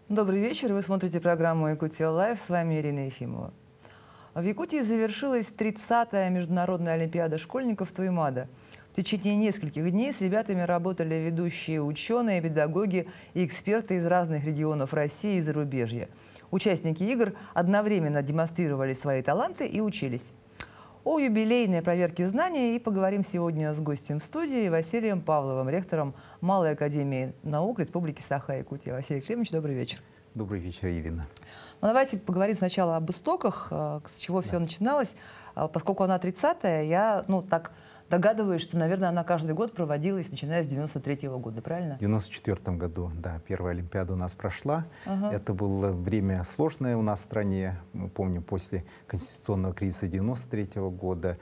Добрый вечер. Вы смотрите программу «Якутия Лайв». С вами Ирина Ефимова. В Якутии завершилась 30-я международная олимпиада школьников Туймада. В течение нескольких дней с ребятами работали ведущие ученые, педагоги и эксперты из разных регионов России и зарубежья. Участники игр одновременно демонстрировали свои таланты и учились. О юбилейной проверке знаний и поговорим сегодня с гостем в студии Василием Павловым, ректором Малой академии наук Республики Саха-Якутия. Василий Климович, добрый вечер. Добрый вечер, Ирина. Ну, давайте поговорим сначала об истоках, с чего все начиналось. Поскольку она 30-я, я так догадываюсь, что, наверное, она каждый год проводилась, начиная с 93-го года, правильно? В 94-м году, да, первая Олимпиада у нас прошла. Это было время сложное у нас в стране. Мы помним, после конституционного кризиса 93-го года,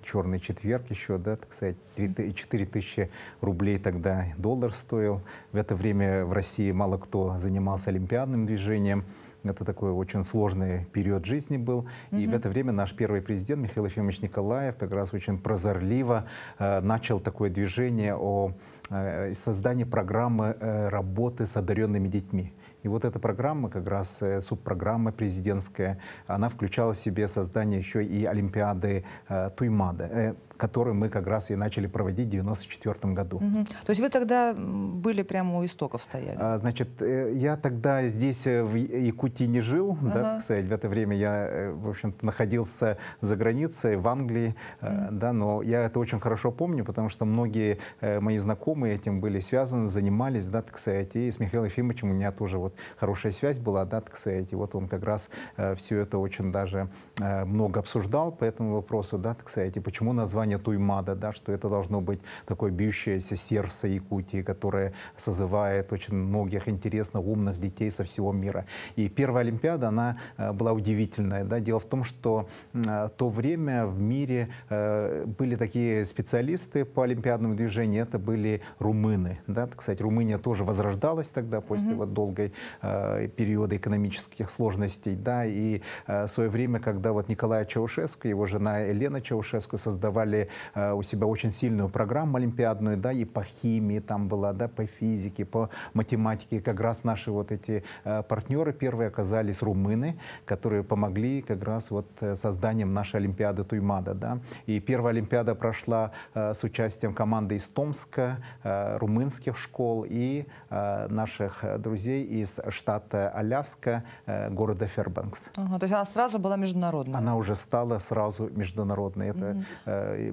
черный четверг еще, да, так сказать, 4000 рублей тогда доллар стоил. В это время в России мало кто занимался олимпиадным движением. Это такой очень сложный период жизни был. И в это время наш первый президент Михаил Ефимович Николаев как раз очень прозорливо начал такое движение о создании программы работы с одаренными детьми. И вот эта программа, как раз субпрограмма президентская, она включала в себе создание еще и Олимпиады Туймада, которую мы как раз и начали проводить в 94 году. То есть вы тогда были прямо у истоков, стояли? Значит, я тогда здесь в Якутии не жил, да, кстати, в это время я, в общем-то, находился за границей, в Англии, да, но я это очень хорошо помню, потому что многие мои знакомые этим были связаны, занимались, да, так сказать, и с Михаилом Ефимовичем у меня тоже вот хорошая связь была, да, так сказать, и вот он как раз все это очень даже много обсуждал по этому вопросу, да, так сказать, и почему название Туймада, да, что это должно быть такое бьющееся сердце Якутии, которое созывает очень многих интересных, умных детей со всего мира. И первая Олимпиада, она была удивительная, да, дело в том, что в то время в мире были такие специалисты по олимпиадному движению, это были румыны, да, так сказать, Румыния тоже возрождалась тогда после вот долгой периода экономических сложностей, да, и в свое время, когда вот Николай Чаушеску, его жена Елена Чаушеску создавали у себя очень сильную программу олимпиадную, да, и по химии там была, да, по физике, по математике, как раз наши вот эти партнеры первые оказались румыны, которые помогли как раз вот созданием нашей Олимпиады Туймада, да, и первая Олимпиада прошла с участием команды из Томска, румынских школ и наших друзей из штата Аляска, города Фербанкс. То есть она сразу была международной? Она уже стала сразу международной. Это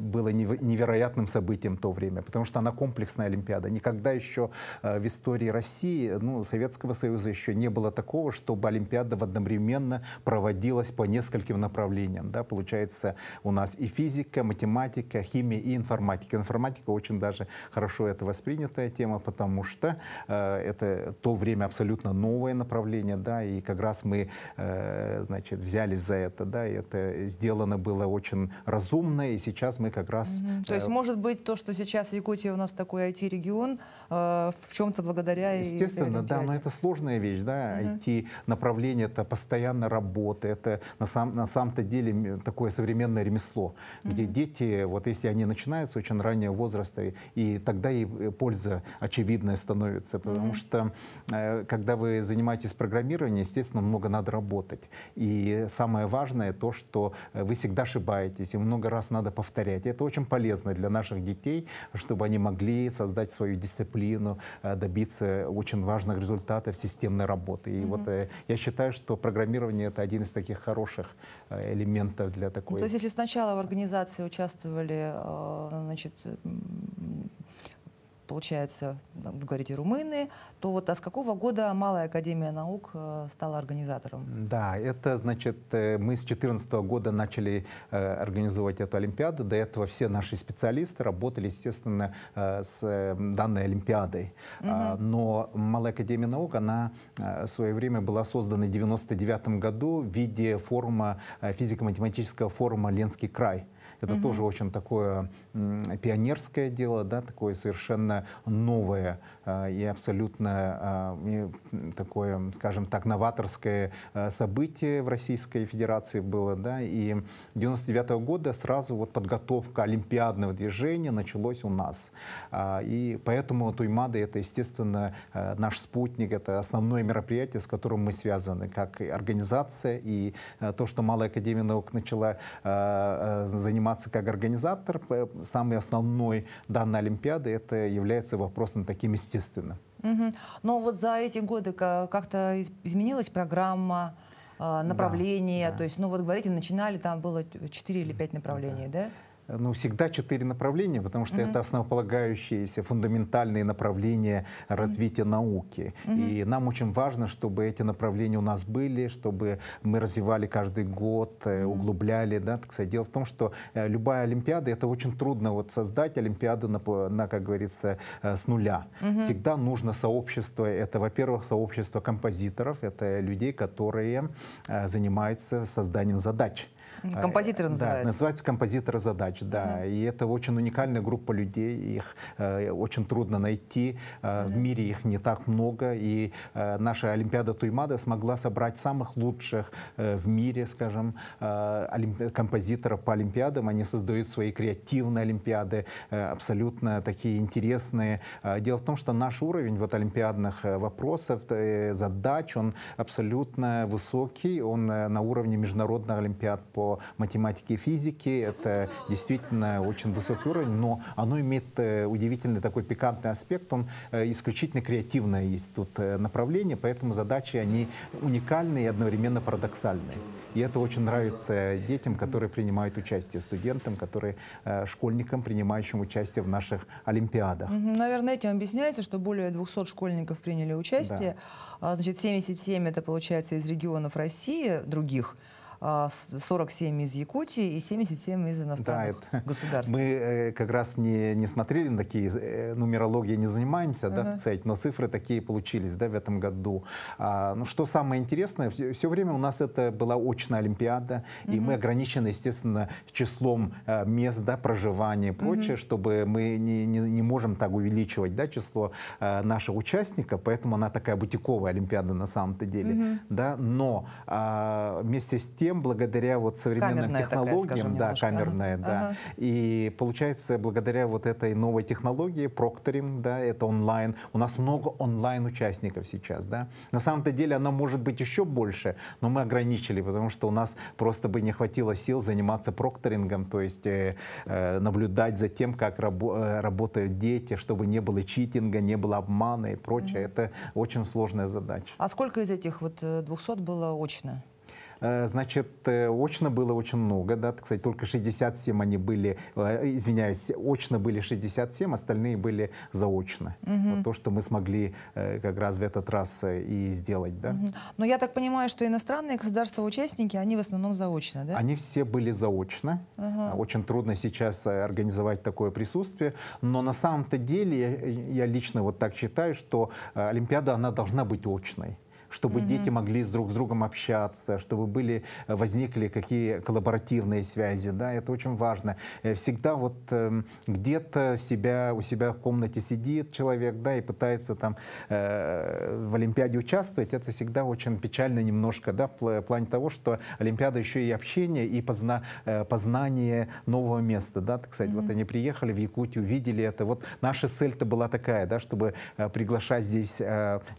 было невероятным событием в то время, потому что она комплексная Олимпиада. Никогда еще в истории России, ну, Советского Союза еще не было такого, чтобы Олимпиада одновременно проводилась по нескольким направлениям. Да? Получается, у нас и физика, математика, химия и информатика. Информатика очень даже хорошо это воспринятая тема, потому что это то время абсолютно новое направление, да, и как раз мы, значит, взялись за это, да, и это сделано было очень разумно, и сейчас мы как раз... То есть, может быть, то, что сейчас Якутия у нас такой IT-регион, в чем-то благодаря... Естественно, да, но это сложная вещь, да, IT-направление, это постоянно работа, это на самом-то деле такое современное ремесло, где дети, вот если они начинают с очень раннего возраста, и тогда и польза очевидная становится, потому что когда вы занимаетесь программированием, естественно, много надо работать. И самое важное то, что вы всегда ошибаетесь, и много раз надо повторять. И это очень полезно для наших детей, чтобы они могли создать свою дисциплину, добиться очень важных результатов системной работы. И вот я считаю, что программирование — это один из таких хороших элементов для такой... То есть если сначала в организации участвовали, значит, получается, вы говорите, румыны, то вот с какого года Малая академия наук стала организатором? Да, это, значит, мы с 2014 года начали организовывать эту Олимпиаду. До этого все наши специалисты работали, естественно, с данной Олимпиадой. Но Малая академия наук, она в свое время была создана в 1999 году в виде форума, физико-математического форума «Ленский край». Это тоже очень такое пионерское дело, да, такое совершенно новое и абсолютно такое, скажем так, новаторское событие в Российской Федерации было, да, и 99-го года сразу вот подготовка олимпиадного движения началась у нас. И поэтому Туймаада — это, естественно, наш спутник, это основное мероприятие, с которым мы связаны, как и организация, и то, что Малая академия наук начала заниматься как организатор, самый основной данной олимпиады, это является вопросом таким естественным. Но вот за эти годы как-то изменилась программа, направление, да. То есть, ну вот говорите, начинали, там было 4 или 5 направлений, да? Ну, всегда 4 направления, потому что это основополагающиеся фундаментальные направления развития науки. И нам очень важно, чтобы эти направления у нас были, чтобы мы развивали каждый год, углубляли. Да, так сказать. Дело в том, что любая олимпиада, это очень трудно вот создать олимпиаду на, как говорится, с нуля. Всегда нужно сообщество. Это, во-первых, сообщество композиторов, это людей, которые занимаются созданием задач. Композиторы называются? Да, называется композиторы задач, да. И это очень уникальная группа людей, их очень трудно найти, в мире их не так много, и наша Олимпиада Туймаада смогла собрать самых лучших в мире, скажем, композиторов по олимпиадам. Они создают свои креативные олимпиады, абсолютно такие интересные. Дело в том, что наш уровень вот олимпиадных вопросов, задач, он абсолютно высокий, он на уровне международных олимпиад по математике и физике. Это действительно очень высокий уровень, но оно имеет удивительный такой пикантный аспект. Он исключительно креативное есть тут направление, поэтому задачи, они уникальные и одновременно парадоксальные. И это очень нравится детям, которые принимают участие, студентам, школьникам, принимающим участие в наших олимпиадах. Наверное, этим объясняется, что более 200 школьников приняли участие. Да. Значит, 77 это получается из регионов России, других. 47 из Якутии и 77 из иностранных государств. Мы как раз не смотрели на такие, нумерологией не занимаемся, да, но цифры такие получились, да, в этом году. Ну, что самое интересное, все время у нас это была очная олимпиада, и мы ограничены, естественно, числом мест, да, проживания и прочее, чтобы мы не можем так увеличивать, да, число наших участников, поэтому она такая бутиковая олимпиада на самом-то деле. Да, но вместе с тем, благодаря вот современным технологиям, такая, скажем, камерная, да, и получается, благодаря вот этой новой технологии, прокторинг, да, это онлайн, у нас много онлайн участников сейчас, да. На самом-то деле она может быть еще больше, но мы ограничили, потому что у нас просто бы не хватило сил заниматься прокторингом, то есть наблюдать за тем, как работают дети, чтобы не было читинга, не было обмана и прочее. Это очень сложная задача. А сколько из этих вот 200 было очно? Значит, очно было очень много, да, так сказать, только 67 они были, извиняюсь, очно были 67, остальные были заочно. Вот то, что мы смогли как раз в этот раз и сделать, да. Но я так понимаю, что иностранные государства-участники, они в основном заочно, да? Они все были заочно. Очень трудно сейчас организовать такое присутствие, но на самом-то деле я лично вот так считаю, что Олимпиада, она должна быть очной, чтобы дети могли друг с другом общаться, чтобы возникли какие коллаборативные связи. Да, это очень важно. Всегда вот где-то у себя в комнате сидит человек, да, и пытается там в Олимпиаде участвовать. Это всегда очень печально немножко, да, в плане того, что Олимпиада еще и общение, и познание нового места. Да, так сказать. Вот они приехали в Якутию, увидели это. Вот наша цель-то была такая, да, чтобы приглашать здесь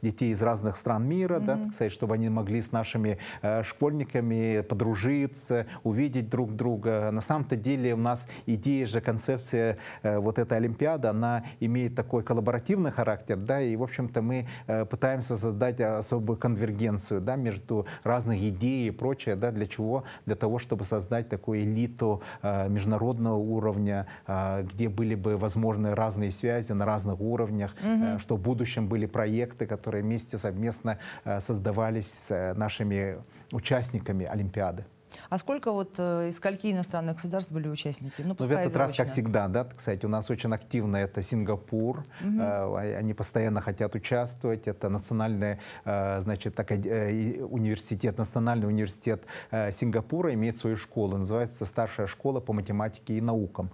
детей из разных стран мира, да, так сказать, чтобы они могли с нашими школьниками подружиться, увидеть друг друга. На самом-то деле у нас идея же, концепция вот этой Олимпиады, она имеет такой коллаборативный характер, да, и, в общем-то, мы пытаемся создать особую конвергенцию, да, между разных идей и прочее, да, для чего? Для того, чтобы создать такую элиту международного уровня, где были бы возможны разные связи на разных уровнях, что в будущем были проекты, которые совместно создавались нашими участниками Олимпиады. А сколько вот из скольки иностранных государств были участники? Ну, в этот раз, как всегда, да, кстати, у нас очень активно это Сингапур. Они постоянно хотят участвовать. Это национальный, значит, университет, Национальный университет Сингапура имеет свою школу. Называется «Старшая школа по математике и наукам»,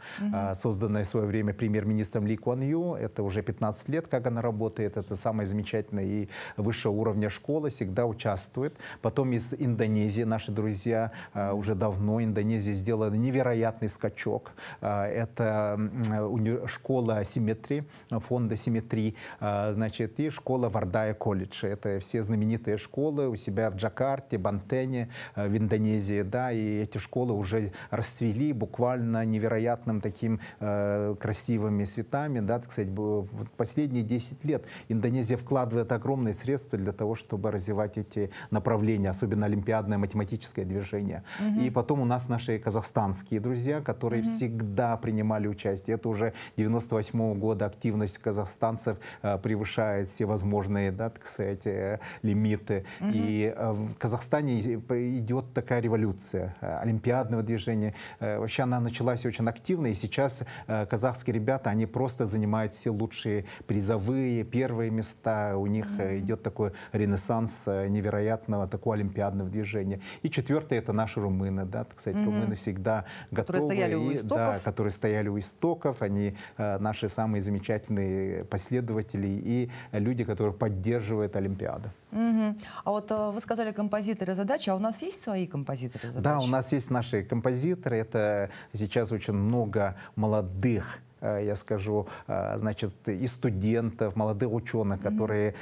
созданная в свое время премьер-министром Ли Куан Ю. Это уже 15 лет, как она работает. Это самая замечательная и высшего уровня школа. Всегда участвует. Потом из Индонезии наши друзья уже давно. Индонезия сделала невероятный скачок. Это школа симметрии, фонда симметрии, значит, и школа Вардая колледж. Это все знаменитые школы у себя в Джакарте, Бантене, в Индонезии, да, и эти школы уже расцвели буквально невероятным таким красивыми цветами, да, так сказать, в последние 10 лет Индонезия вкладывает огромные средства для того, чтобы развивать эти направления, особенно олимпиадное математическое движение. И потом у нас наши казахстанские друзья, которые всегда принимали участие. Это уже 98-го года активность казахстанцев превышает все возможные, да, так сказать, лимиты. И в Казахстане идет такая революция олимпиадного движения. Вообще она началась очень активно, и сейчас казахские ребята, они просто занимают все лучшие призовые, первые места. У них идет такой ренессанс невероятного такого олимпиадного движения. И четвертое — это наши румыны, да, так сказать, румыны всегда готовы, которые стояли у истоков, они наши самые замечательные последователи и люди, которые поддерживают Олимпиаду. А вот вы сказали композиторы задачи, а у нас есть свои композиторы задачи? Да, у нас есть наши композиторы, это сейчас очень много молодых, я скажу, значит, и студентов, молодых ученых, которые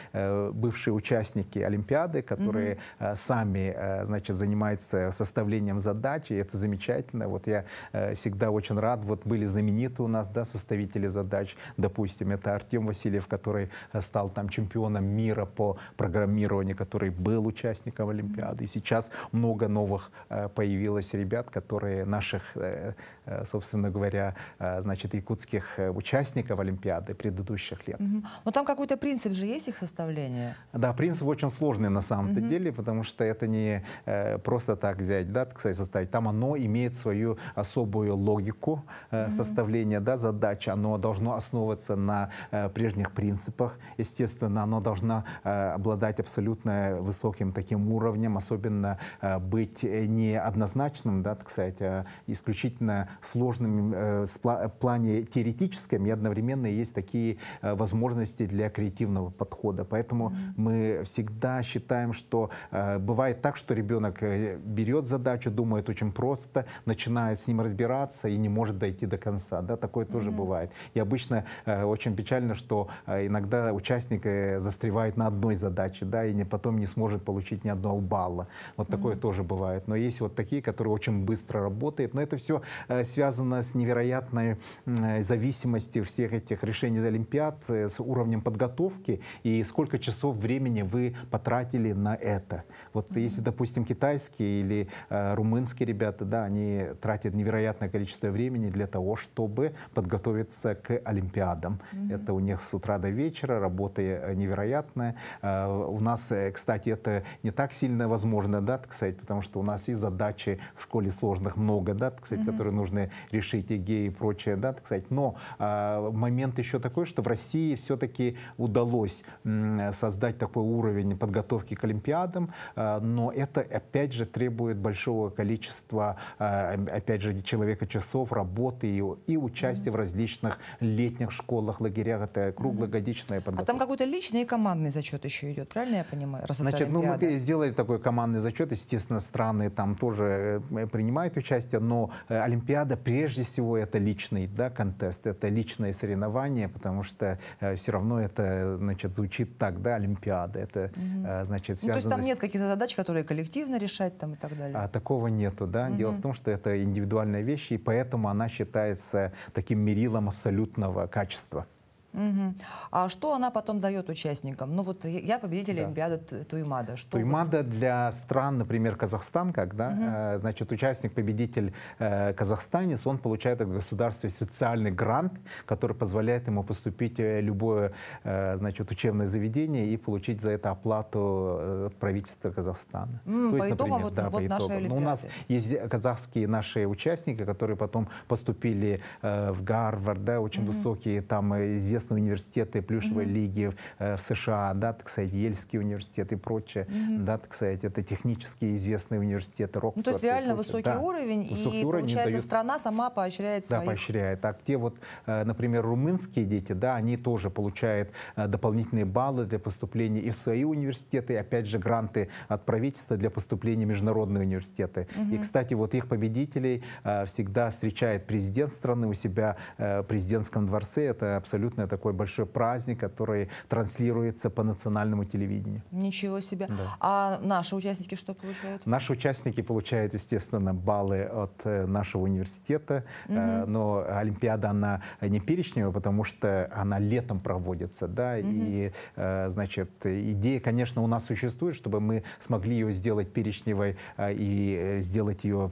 бывшие участники Олимпиады, которые сами, значит, занимаются составлением задач, и это замечательно. Вот я всегда очень рад, вот были знаменитые у нас, да, составители задач, допустим, это Артем Васильев, который стал там чемпионом мира по программированию, который был участником Олимпиады, и сейчас много новых появилось ребят, которые наших, собственно говоря, значит, якутских участников Олимпиады предыдущих лет. Но там какой-то принцип же есть их составления? Да, принцип очень сложный на самом-то деле, потому что это не просто так взять, да, так сказать, составить. Там оно имеет свою особую логику составления, да, задач. Оно должно основываться на прежних принципах. Естественно, оно должно обладать абсолютно высоким таким уровнем, особенно быть не однозначным, да, так сказать, а исключительно сложным в плане теоретическом, и одновременно есть такие возможности для креативного подхода. Поэтому мы всегда считаем, что бывает так, что ребенок берет задачу, думает очень просто, начинает с ним разбираться и не может дойти до конца. Да, такое тоже бывает. И обычно очень печально, что иногда участник застревает на одной задаче, да, и потом не сможет получить ни одного балла. Вот такое тоже бывает. Но есть вот такие, которые очень быстро работают. Но это все связано с невероятной зависимости всех этих решений из Олимпиад, с уровнем подготовки и сколько часов времени вы потратили на это. Вот если, допустим, китайские или румынские ребята, да, они тратят невероятное количество времени для того, чтобы подготовиться к Олимпиадам. Это у них с утра до вечера, работа невероятная. У нас, кстати, это не так сильно возможно, да, так сказать, потому что у нас есть задачи в школе сложных много, да, так сказать, которые нужно решить, ЕГЭ и прочее, да, так сказать. Но момент еще такой, что в России все-таки удалось создать такой уровень подготовки к Олимпиадам, но это, опять же, требует большого количества, опять же, человека часов работы и участия в различных летних школах, лагерях. Это круглогодичная подготовка. А там какой-то личный и командный зачет еще идет, правильно я понимаю? Значит, ну, мы сделали такой командный зачет. Естественно, страны там тоже принимают участие, но Олимпиада прежде всего это личный, да, контест, это личное соревнование, потому что все равно это, значит, звучит так, да, Олимпиада. Это, значит, связано... Ну, то есть там нет каких-то задач, которые коллективно решать там и так далее? Такого нету, да. Дело в том, что это индивидуальная вещь, и поэтому она считается таким мерилом абсолютного качества. А что она потом дает участникам? Ну вот я победитель Олимпиады Туймаада. Туймаада для стран, например, Казахстан, когда, значит, участник-победитель казахстанец, он получает от государства специальный грант, который позволяет ему поступить в любое, значит, учебное заведение и получить за это оплату от правительства Казахстана. То есть, по итогам, например, вот нашей Олимпиады. Но у нас есть казахские наши участники, которые потом поступили в Гарвард, да, очень высокие, там известные университеты Плюшевой лиги в США, да, так сказать, Ельский университет и прочее, да, так сказать, это технические известные университеты, Рокфорд. Ну, то есть реально высокий уровень, и получается страна сама поощряет своих... Да, поощряет. А те вот, например, румынские дети, да, они тоже получают дополнительные баллы для поступления и в свои университеты, и, опять же, гранты от правительства для поступления в международные университеты. И, кстати, вот их победителей всегда встречает президент страны у себя в президентском дворце. Это абсолютно такой большой праздник, который транслируется по национальному телевидению. Ничего себе. Да. А наши участники что получают? Наши участники получают, естественно, баллы от нашего университета, но Олимпиада, она не перечневая, потому что она летом проводится, да, и, значит, идея, конечно, у нас существует, чтобы мы смогли ее сделать перечневой и сделать ее,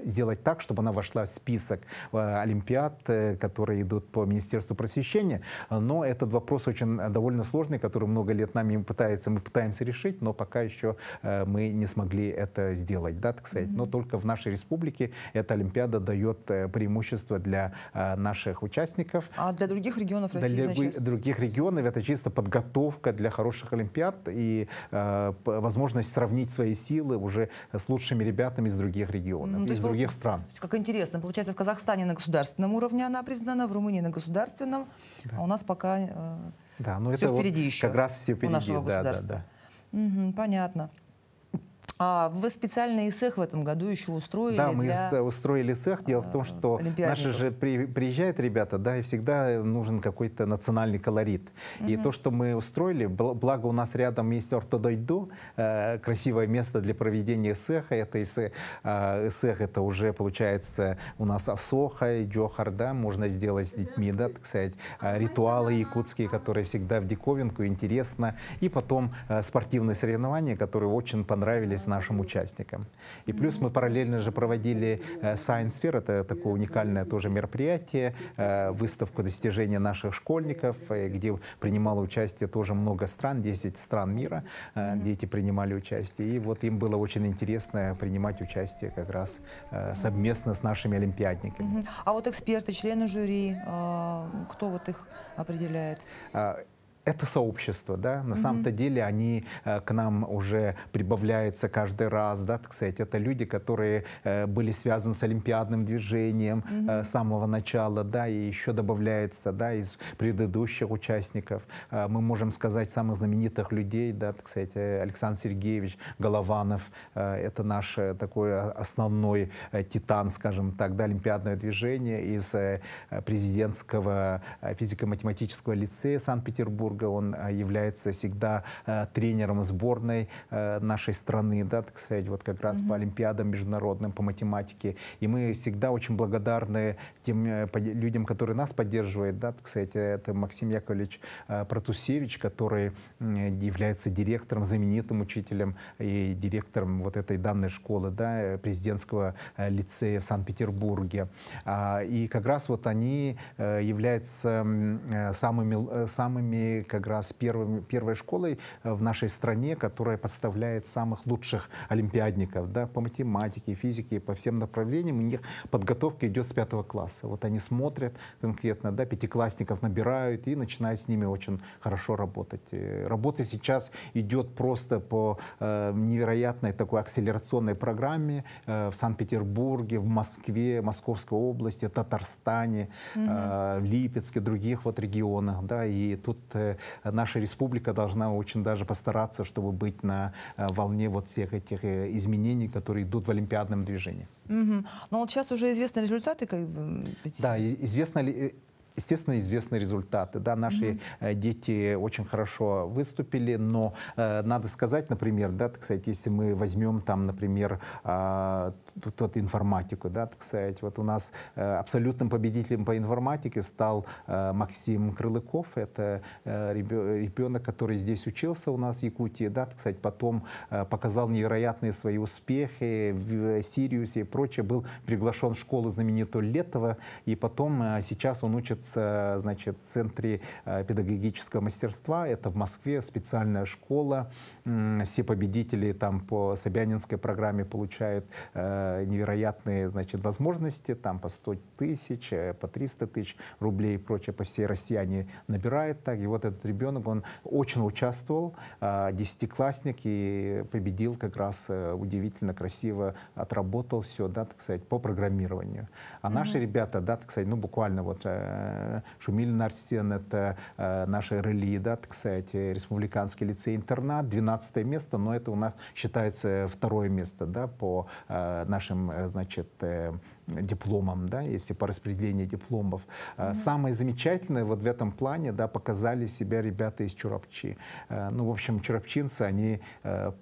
сделать так, чтобы она вошла в список олимпиад, которые идут по Министерству просвещения, но этот вопрос очень довольно сложный, который много лет мы пытаемся решить, но пока еще мы не смогли это сделать, да, так сказать. Но только в нашей республике эта Олимпиада дает преимущество для наших участников. А для других регионов России, для значит? других регионов это чисто подготовка для хороших Олимпиад и возможность сравнить свои силы уже с лучшими ребятами из других регионов, из других стран. Как интересно, получается, в Казахстане на государственном уровне она признана, в Румынии на государственном, а у нас пока но все это впереди вот еще, как раз все впереди, у нашего государства. Понятно. А вы специальный ИСЭХ в этом году еще устроили? Да, мы устроили ИСЭХ. Дело в том, что наши же приезжают ребята, да, и всегда нужен какой-то национальный колорит. И то, что мы устроили, благо у нас рядом есть Ортодойду, красивое место для проведения ИСЭХа. Это ИСЭХ, это уже получается у нас Асоха и Джохар, да, можно сделать с детьми, да, так сказать, ритуалы якутские, которые всегда в диковинку, интересно. И потом спортивные соревнования, которые очень понравились нашим участникам. И плюс мы параллельно же проводили Science Fair, это такое уникальное тоже мероприятие, выставку достижений наших школьников, где принимало участие тоже много стран, 10 стран мира, дети принимали участие. И вот им было очень интересно принимать участие как раз совместно с нашими олимпиадниками. А вот эксперты, члены жюри, кто вот их определяет? Это сообщество, да, на самом-то деле они к нам уже прибавляются каждый раз, да, так сказать, это люди, которые были связаны с олимпиадным движением с самого начала, да, и еще добавляется, да, из предыдущих участников. Мы можем сказать самых знаменитых людей, да, так сказать, Александр Сергеевич Голованов, это наш такой основной титан, скажем так, да, олимпиадное движение из президентского физико-математического лицея Санкт-Петербурга. Он является всегда тренером сборной нашей страны, да, так сказать, вот как раз по олимпиадам международным, по математике. И мы всегда очень благодарны тем людям, которые нас поддерживают, да, так сказать, это Максим Яковлевич Протусевич, который является директором, знаменитым учителем и директором вот этой данной школы, да, президентского лицея в Санкт-Петербурге. И как раз вот они являются самыми как раз первой школой в нашей стране, которая подставляет самых лучших олимпиадников, да, по математике, физике, по всем направлениям. У них подготовка идет с 5 класса. Вот они смотрят конкретно, да, пятиклассников набирают и начинают с ними очень хорошо работать. Работа сейчас идет просто по невероятной такой акселерационной программе в Санкт-Петербурге, в Москве, Московской области, Татарстане, в Липецке, других вот регионах, да, и тут наша республика должна очень даже постараться, чтобы быть на волне вот всех этих изменений, которые идут в олимпиадном движении. Но вот сейчас уже известны результаты? Да, известно ли... естественно, известны результаты. Да, наши дети очень хорошо выступили, но надо сказать, например, да, так сказать, если мы возьмем там, например, информатику, да, так сказать, вот у нас абсолютным победителем по информатике стал Максим Крылыков. Это ребенок, который здесь учился у нас в Якутии, да, так сказать, потом показал невероятные свои успехи в Сириусе и прочее, был приглашен в школу знаменитую Летова, и потом сейчас он учится, значит, в Центре педагогического мастерства, это в Москве, специальная школа, все победители там по Собянинской программе получают невероятные, значит, возможности, там по 100 тысяч, по 300 тысяч рублей и прочее, по всей России они набирают так, и вот этот ребенок, он очень участвовал, 10-классник, и победил как раз удивительно красиво, отработал все, да, так сказать, по программированию. А наши ребята, да, так сказать, ну буквально вот Шумилин Арсен, это наши РЛИ, да, так сказать, республиканский лицей-интернат, 12 место, но это у нас считается второе место, да, по нашим, значит, дипломам, да, если по распределению дипломов. Самое замечательное вот в этом плане, да, показали себя ребята из Чурапчи. Ну, в общем, чурапчинцы, они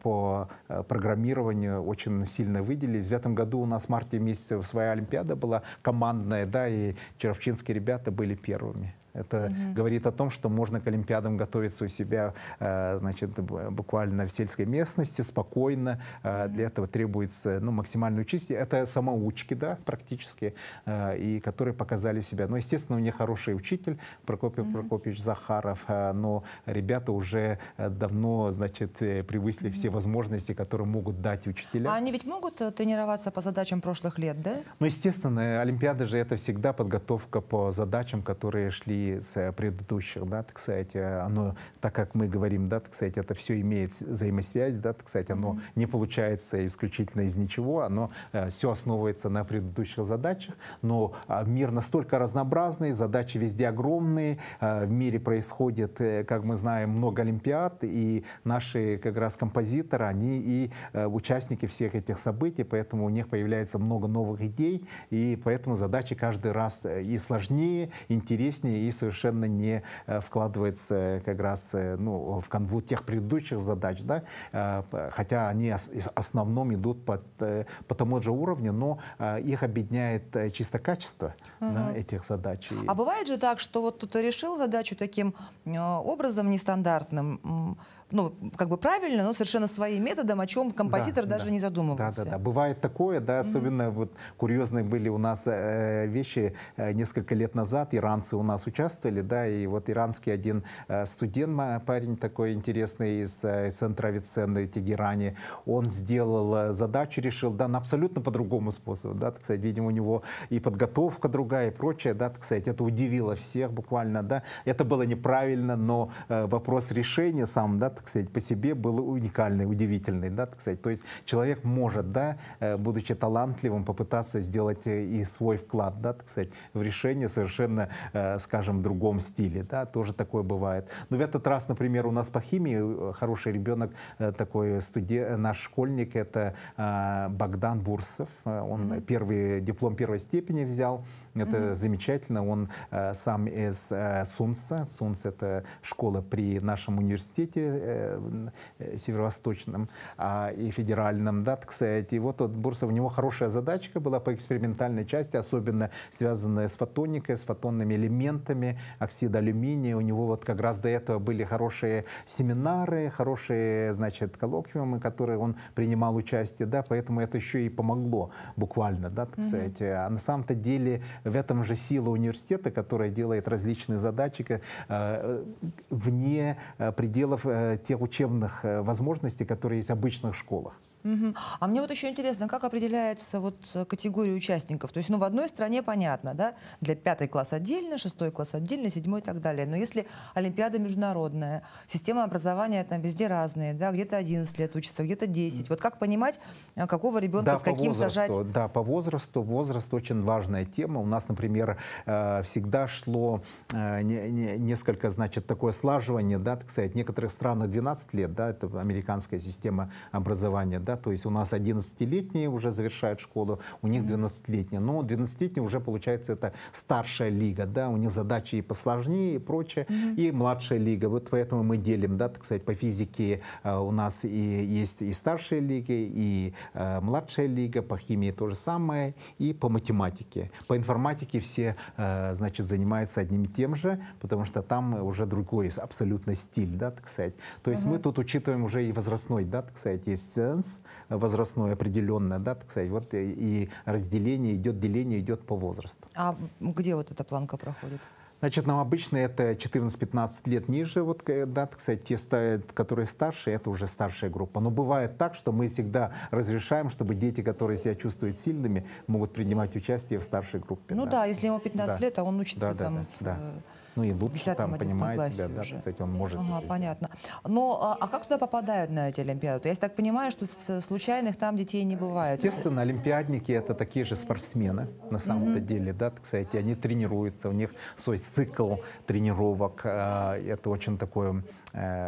по программированию очень сильно выделились. В этом году у нас в марте месяце своя олимпиада была командная, да, и чурапчинские ребята были первыми. Это говорит о том, что можно к олимпиадам готовиться у себя, значит, буквально в сельской местности, спокойно. Для этого требуется, ну, максимальное участие. Это самоучки, да, практически, и которые показали себя. Но, естественно, у них хороший учитель Прокопий Прокопьевич Захаров, но ребята уже давно, значит, превысили все возможности, которые могут дать учителя. А они ведь могут тренироваться по задачам прошлых лет, да? Ну, естественно, олимпиада же это всегда подготовка по задачам, которые шли с предыдущих, да, так сказать, оно, так как мы говорим, да, так сказать, это все имеет взаимосвязь, да, так сказать, оно не получается исключительно из ничего, оно все основывается на предыдущих задачах, но мир настолько разнообразный, задачи везде огромные, в мире происходит, как мы знаем, много олимпиад, и наши как раз композиторы, они и участники всех этих событий, поэтому у них появляется много новых идей, и поэтому задачи каждый раз и сложнее, интереснее, и совершенно не вкладывается как раз, ну, в канву тех предыдущих задач, да, хотя они в основном идут по тому же уровню, но их объединяет чисто качество да, этих задач. А бывает же так, что вот кто-то решил задачу таким образом нестандартным, ну, как бы правильно, но совершенно своим методом, о чем композитор даже не задумывался. Да. Бывает такое, да, особенно вот курьезные были у нас вещи несколько лет назад, иранцы у нас участвовали, да, и вот иранский один студент, парень такой интересный из центра Авиценны в Тегеране, он сделал задачу, решил, да, на абсолютно по другому способу, да, так сказать, видимо, у него и подготовка другая, и прочее, да, так сказать, это удивило всех буквально, да, это было неправильно, но вопрос решения сам, да, так сказать, по себе был уникальный, удивительный, да, так сказать, то есть человек может, да, будучи талантливым, попытаться сделать и свой вклад, да, так сказать, в решение совершенно, скажем, в другом стиле, да, тоже такое бывает. Но в этот раз, например, у нас по химии хороший ребенок, такой студент, наш школьник, это Богдан Бурсов, он первый диплом первой степени взял, это замечательно, он сам из Сунца, Сунц это школа при нашем университете северо-восточном и федеральном, да, так сказать, и вот Бурсов, у него хорошая задачка была по экспериментальной части, особенно связанная с фотоникой, с фотонными элементами, оксида алюминия, у него вот как раз до этого были хорошие семинары, хорошие, значит, коллоквиумы, которые он принимал участие, да, поэтому это еще и помогло буквально, да, так сказать, а на самом-то деле в этом же сила университета, которая делает различные задачи вне пределов тех учебных возможностей, которые есть в обычных школах. А мне вот еще интересно, как определяется вот категория участников? То есть, ну, в одной стране понятно, да, для 5 класс отдельно, 6 класс отдельно, 7 и так далее. Но если олимпиада международная, система образования там везде разные, да, где-то 11 лет учится, где-то 10. Вот как понимать, какого ребенка да, с каким возрасту, сажать? Да, по возрасту. Возраст очень важная тема. У нас, например, всегда шло несколько, значит, такое слаживание, да, так сказать, в некоторых странах 12 лет, да, это американская система образования, да, то есть у нас 11-летние уже завершают школу, у них 12-летние, но 12-летние уже, получается, это старшая лига, да, у них задачи и посложнее, и прочее, и младшая лига, вот поэтому мы делим, да, так сказать, по физике у нас и есть и старшая лига, и младшая лига, по химии то же самое, и по математике. По информатике все, значит, занимаются одним и тем же, потому что там уже другой абсолютно стиль, да, так сказать. То есть мы тут учитываем уже и возрастной, да, так сказать, есть сенс возрастной определенное, да, так сказать, вот и разделение идет, деление идет по возрасту. А где вот эта планка проходит? Значит, нам обычно это 14-15 лет ниже, вот, да, так сказать, те, которые старше, это уже старшая группа. Но бывает так, что мы всегда разрешаем, чтобы дети, которые себя чувствуют сильными, могут принимать участие в старшей группе. Ну да, если ему 15 лет, а он учится там ну и лучше 10-11 там понимает себя, да, уже. кстати, он может. Понятно. Но а как туда попадают на эти олимпиады? Я так понимаю, что случайных там детей не бывает. Естественно, олимпиадники — это такие же спортсмены, на самом-то деле, да, кстати, они тренируются, у них свой цикл тренировок, это очень такое...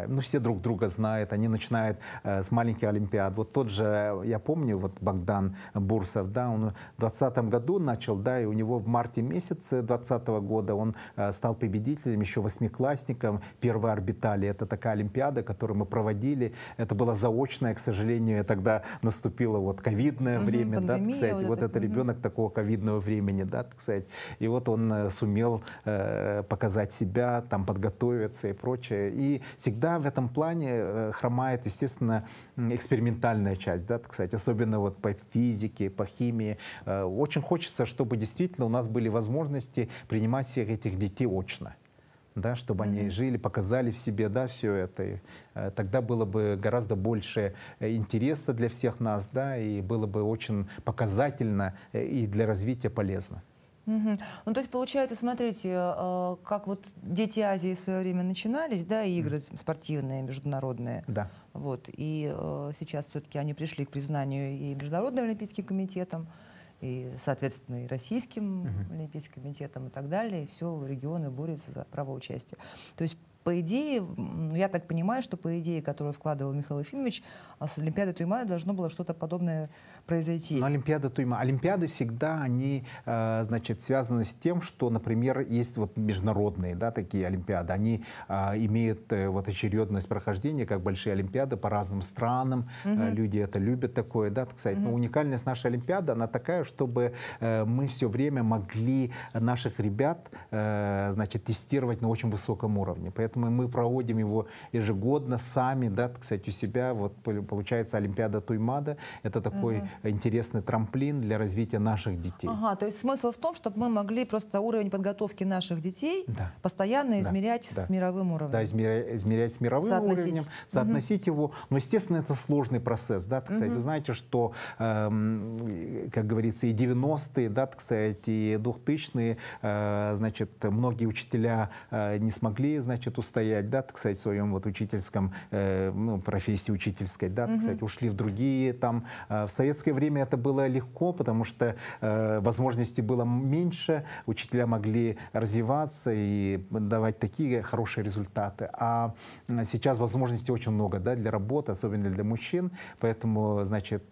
Ну, все друг друга знают, они начинают с маленьких олимпиад. Вот тот же, я помню, вот Богдан Бурсов, да, он в 2020 году начал, да, и у него в марте месяце 2020 года он стал победителем, еще восьмиклассником первой орбитали. Это такая олимпиада, которую мы проводили. Это была заочная, к сожалению, тогда наступило вот ковидное время, пандемия, да, кстати, вот это ребенок такого ковидного времени, да, так сказать. И вот он сумел показать себя, там подготовиться и прочее. И всегда в этом плане хромает, естественно, экспериментальная часть, да, так сказать, особенно вот по физике, по химии. Очень хочется, чтобы действительно у нас были возможности принимать всех этих детей очно, да, чтобы они жили, показали в себе, да, все это. И тогда было бы гораздо больше интереса для всех нас, да, и было бы очень показательно и для развития полезно. Ну, то есть, получается, смотрите, как вот дети Азии в свое время начинались, да, игры спортивные, международные. Да. Вот, и сейчас все-таки они пришли к признанию и Международным олимпийским комитетом, и, соответственно, и Российским олимпийским комитетом и так далее. И все регионы борются за право участия. То есть, по идее, я так понимаю, что по идее, которую вкладывал Михаил Ефимович, с Олимпиадой Туймаада должно было что-то подобное произойти. Но Олимпиада Туймаада. Олимпиады всегда, они, значит, связаны с тем, что, например, есть вот международные, да, такие олимпиады. Они имеют вот очередность прохождения, как большие олимпиады по разным странам. Люди это любят такое, да, так сказать. Но уникальность нашей олимпиады, она такая, чтобы мы все время могли наших ребят, значит, тестировать на очень высоком уровне. Поэтому мы проводим его ежегодно сами, да, кстати, у себя. Вот получается Олимпиада Туймаада. Это такой интересный трамплин для развития наших детей. Ага, то есть смысл в том, чтобы мы могли просто уровень подготовки наших детей постоянно измерять с мировым уровнем. Да, измерять с мировым уровнем, соотносить его. Но, естественно, это сложный процесс. Да, кстати, вы знаете, что, как говорится, и 90-е, да, кстати, и 2000-е, значит, многие учителя не смогли, значит, устоять, да, так сказать, в своем вот учительском, ну, профессии учительской, да, так сказать, ушли в другие там. В советское время это было легко, потому что возможностей было меньше, учителя могли развиваться и давать такие хорошие результаты. А сейчас возможностей очень много, да, для работы, особенно для мужчин, поэтому, значит,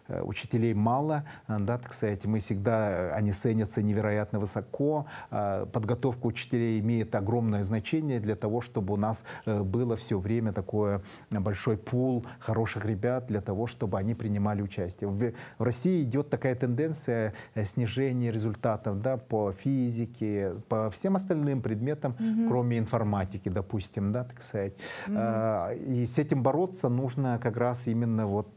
учителей мало, да, так сказать, мы всегда, они ценятся невероятно высоко. Подготовка учителей имеет огромное значение для того, чтобы у нас было все время такой большой пул хороших ребят для того, чтобы они принимали участие. В России идет такая тенденция снижения результатов, да, по физике, по всем остальным предметам, кроме информатики, допустим, да, так сказать. И с этим бороться нужно как раз именно вот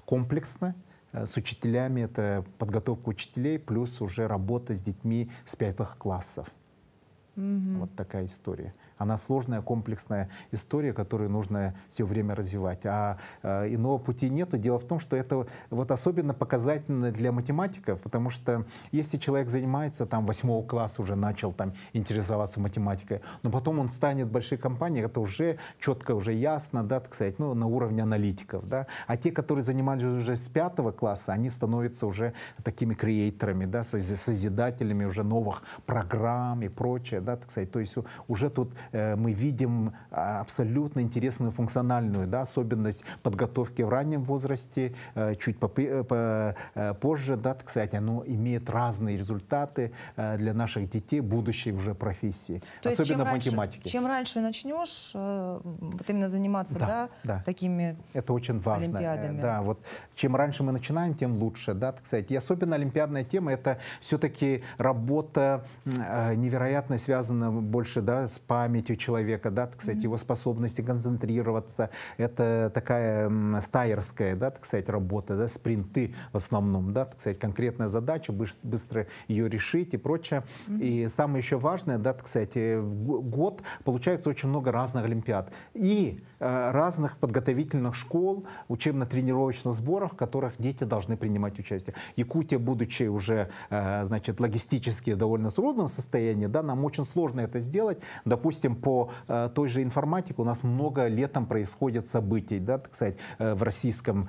комплексно, с учителями, это подготовка учителей, плюс уже работа с детьми с 5 классов. Вот такая история. Она сложная, комплексная история, которую нужно все время развивать. А иного пути нету. Дело в том, что это вот особенно показательно для математиков, потому что если человек занимается, там, 8 класса уже начал там интересоваться математикой, но потом он станет в большой компании, это уже четко, уже ясно, да, так сказать, ну, на уровне аналитиков, да. А те, которые занимались уже с 5 класса, они становятся уже такими креаторами, да, созидателями уже новых программ и прочее, да, так сказать. То есть уже тут мы видим абсолютно интересную функциональную, да, особенность подготовки в раннем возрасте, чуть позже, да, так сказать, оно имеет разные результаты для наших детей будущей уже профессии, то особенно есть, в математике. Чем раньше начнешь вот именно заниматься, да, такими это очень важно. Олимпиадами. Да, вот чем раньше мы начинаем, тем лучше, да, так сказать. И особенно олимпиадная тема — это все-таки работа невероятно связана больше, да, с памятью человека, да, так сказать, его способности концентрироваться. Это такая стайерская, да, так сказать, работа, да, спринты в основном, да, так сказать, конкретная задача, быстро ее решить и прочее. И самое еще важное, да, так сказать, в год получается очень много разных олимпиад и разных подготовительных школ, учебно-тренировочных сборов, в которых дети должны принимать участие. Якутия, будучи уже, значит, логистически в довольно трудном состоянии, да, нам очень сложно это сделать. Допустим, по той же информатике у нас много летом происходит событий, да, так сказать, в российском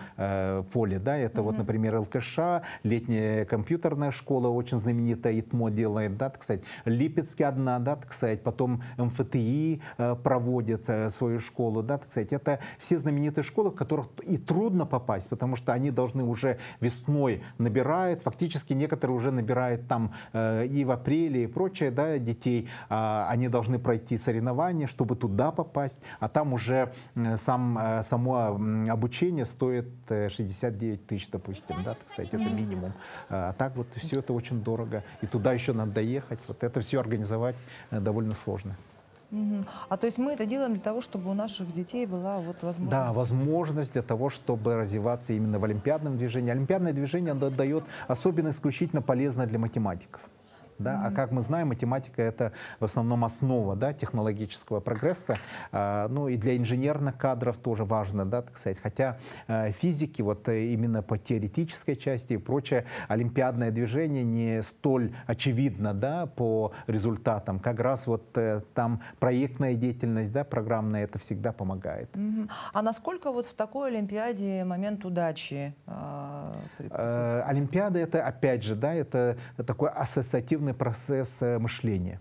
поле, да, это вот, например, ЛКШ, летняя компьютерная школа, очень знаменитая, ИТМО делает, да, так сказать, Липецке одна, да, так сказать, потом МФТИ проводит свою школу, да, так сказать, это все знаменитые школы, в которых и трудно попасть, потому что они должны уже весной набирают, фактически некоторые уже набирают там и в апреле и прочее, да, детей, они должны пройти соревнования, чтобы туда попасть, а там уже само обучение стоит 69 тысяч, допустим, да, так сказать, это минимум. А так вот все это очень дорого, и туда еще надо доехать, вот это все организовать довольно сложно. А то есть мы это делаем для того, чтобы у наших детей была вот возможность? Да, возможность для того, чтобы развиваться именно в олимпиадном движении. Олимпиадное движение дает особенно исключительно полезно для математиков. Да? А как мы знаем, математика — это в основном основа, да, технологического прогресса. Ну и для инженерных кадров тоже важно, да, так сказать. Хотя физики, вот именно по теоретической части и прочее, олимпиадное движение не столь очевидно, да, по результатам. Как раз вот там проектная деятельность, да, программная, это всегда помогает. А насколько вот в такой олимпиаде момент удачи присутствует? Олимпиада — это, опять же, да, это такой ассоциативный процесс мышления.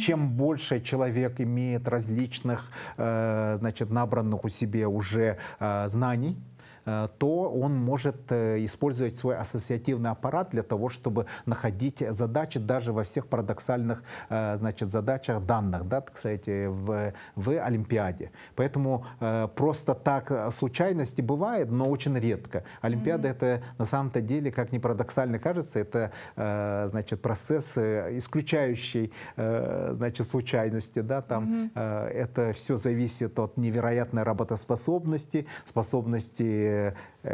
Чем больше человек имеет различных, значит, набранных у себя уже знаний, то он может использовать свой ассоциативный аппарат для того, чтобы находить задачи даже во всех парадоксальных, значит, задачах данных, да, так сказать, в Олимпиаде. Поэтому просто так случайности бывает, но очень редко. Олимпиада — это на самом-то деле, как ни парадоксально кажется, это, значит, процесс, исключающий, значит, случайности, да, там это все зависит от невероятной работоспособности, способности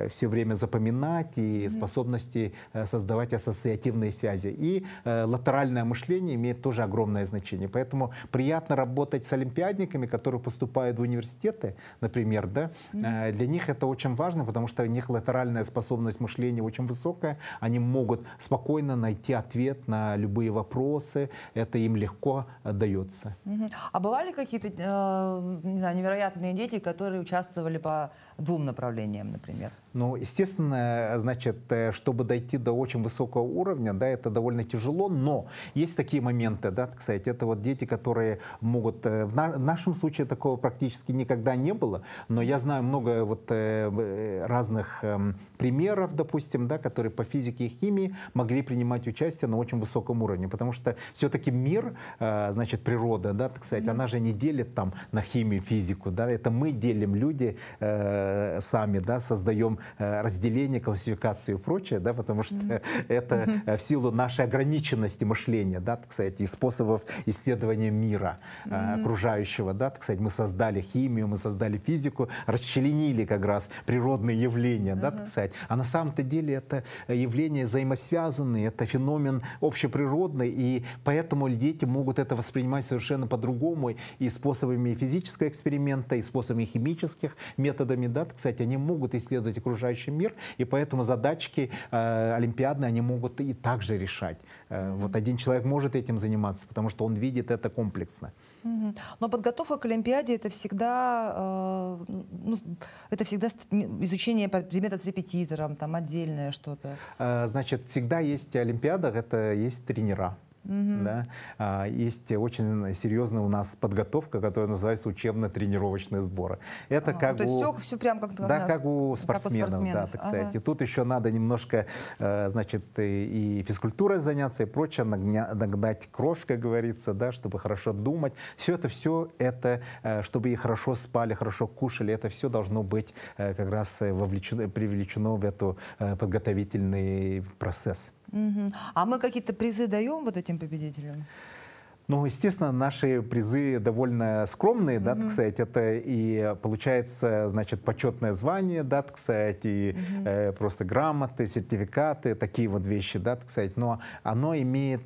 все время запоминать и способности создавать ассоциативные связи. И латеральное мышление имеет тоже огромное значение. Поэтому приятно работать с олимпиадниками, которые поступают в университеты, например, да. Для них это очень важно, потому что у них латеральная способность мышления очень высокая. Они могут спокойно найти ответ на любые вопросы. Это им легко дается. А бывали какие-то, не знаю, невероятные дети, которые участвовали по двум направлениям, например? Ну, естественно, значит, чтобы дойти до очень высокого уровня, да, это довольно тяжело, но есть такие моменты, да, так сказать, это вот дети, которые могут, в нашем случае такого практически никогда не было, но я знаю много вот разных примеров, допустим, да, которые по физике и химии могли принимать участие на очень высоком уровне, потому что все-таки мир, значит, природа, да, так сказать, она же не делит там на химию, физику, да, это мы делим, люди сами, да, да, создаем разделение, классификацию и прочее, да, потому что это в силу нашей ограниченности мышления, да, так сказать, и способов исследования мира окружающего, да, так сказать, мы создали химию, мы создали физику, расчленили как раз природные явления, да, так сказать, а на самом-то деле это явления взаимосвязанные, это феномен общеприродный, и поэтому дети могут это воспринимать совершенно по-другому, и способами физического эксперимента, и способами химических методами, да, так сказать, они могут исследовать окружающий мир, и поэтому задачки олимпиадные они могут и также решать. Вот один человек может этим заниматься, потому что он видит это комплексно. Но подготовка к Олимпиаде это всегда изучение предмета с репетитором, там отдельное что-то. Значит, всегда есть Олимпиада, это есть тренера. Да? Есть очень серьезная у нас подготовка, которая называется учебно-тренировочные сборы. Это как то есть все прям как, как у спортсменов, да, так сказать. И тут еще надо немножко, значит, и физкультурой заняться, и прочее, нагнать кровь, как говорится, да, чтобы хорошо думать. Все это, чтобы и хорошо спали, хорошо кушали, это все должно быть как раз привлечено в этот подготовительный процесс. А мы какие-то призы даем вот этим победителям? Ну, естественно, наши призы довольно скромные, да, так сказать, это и получается, значит, почетное звание, да, так сказать, и просто грамоты, сертификаты, такие вот вещи, да, так сказать, но оно имеет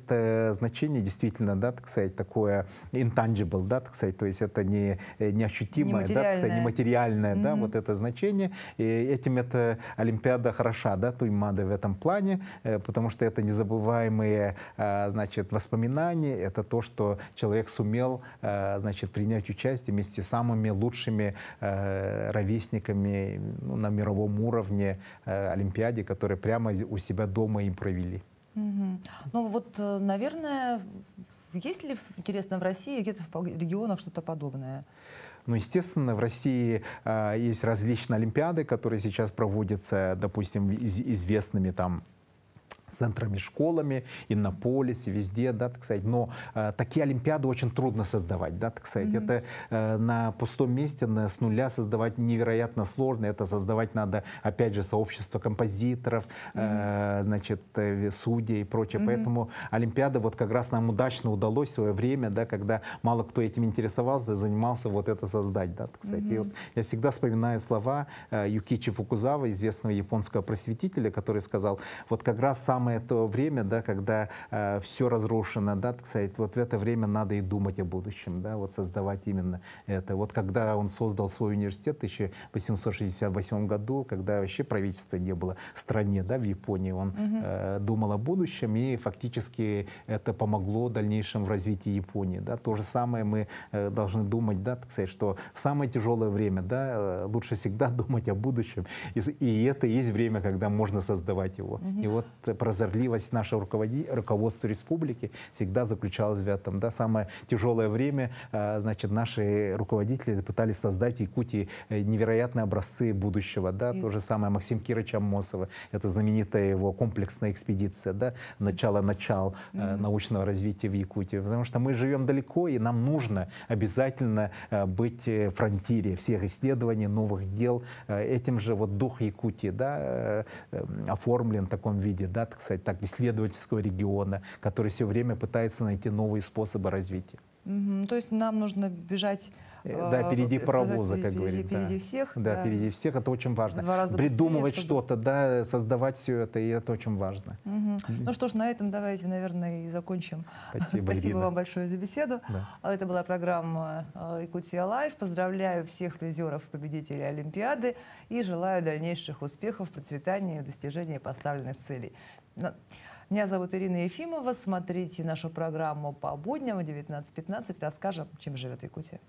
значение действительно, да, так сказать, такое intangible, да, так сказать, то есть это неощутимое, да, так сказать, нематериальное, да, вот это значение, и этим эта Олимпиада хороша, да, Туймаада в этом плане, потому что это незабываемые, значит, воспоминания, это то, что человек сумел, значит, принять участие вместе с самыми лучшими ровесниками на мировом уровне Олимпиаде, которые прямо у себя дома им провели. Ну вот, наверное, есть ли, интересно, в России где-то в регионах что-то подобное? Ну, естественно, в России есть различные олимпиады, которые сейчас проводятся, допустим, известными там центрами, школами, Иннополисе, везде, да, так сказать. Но такие олимпиады очень трудно создавать, да, так сказать. Это на пустом месте, с нуля создавать невероятно сложно. Это создавать надо, опять же, сообщество композиторов, значит, судей и прочее. Поэтому олимпиада вот как раз нам удачно удалось в свое время, да, когда мало кто этим интересовался, занимался вот это создать, да, так сказать. И вот я всегда вспоминаю слова Юкичи Фукузава, известного японского просветителя, который сказал, вот как раз самое то время, да, когда все разрушено, да, так сказать, вот в это время надо и думать о будущем, да, вот создавать именно это. Вот когда он создал свой университет в 1868 году, когда вообще правительства не было в стране, да, в Японии, он думал о будущем, и фактически это помогло в дальнейшем в развитии Японии, да. То же самое мы должны думать, да, так сказать, что в самое тяжелое время, да, лучше всегда думать о будущем, и это и есть время, когда можно создавать его. И вот прозорливость нашего руководства республики всегда заключалась в этом. Да? Самое тяжелое время, значит, наши руководители пытались создать в Якутии невероятные образцы будущего. Да? То же самое Максим Кирович Аммосова, это знаменитая его комплексная экспедиция, да? Начало научного развития в Якутии. Потому что мы живем далеко, и нам нужно обязательно быть в фронтире всех исследований, новых дел. Этим же вот дух Якутии, да, оформлен в таком виде, да, так сказать, так, исследовательского региона, который все время пытается найти новые способы развития. То есть нам нужно бежать... Да, впереди паровоза, как говорится. Впереди всех. Да, впереди всех, это очень важно. Придумывать что-то, да, создавать все это, и это очень важно. Ну что ж, на этом давайте, наверное, и закончим. Спасибо вам большое за беседу. Да. Это была программа «Якутия Лайв». Поздравляю всех призеров, победителей Олимпиады и желаю дальнейших успехов, процветания и достижения поставленных целей. Меня зовут Ирина Ефимова. Смотрите нашу программу по будням в 19:15. Расскажем, чем живет Якутия.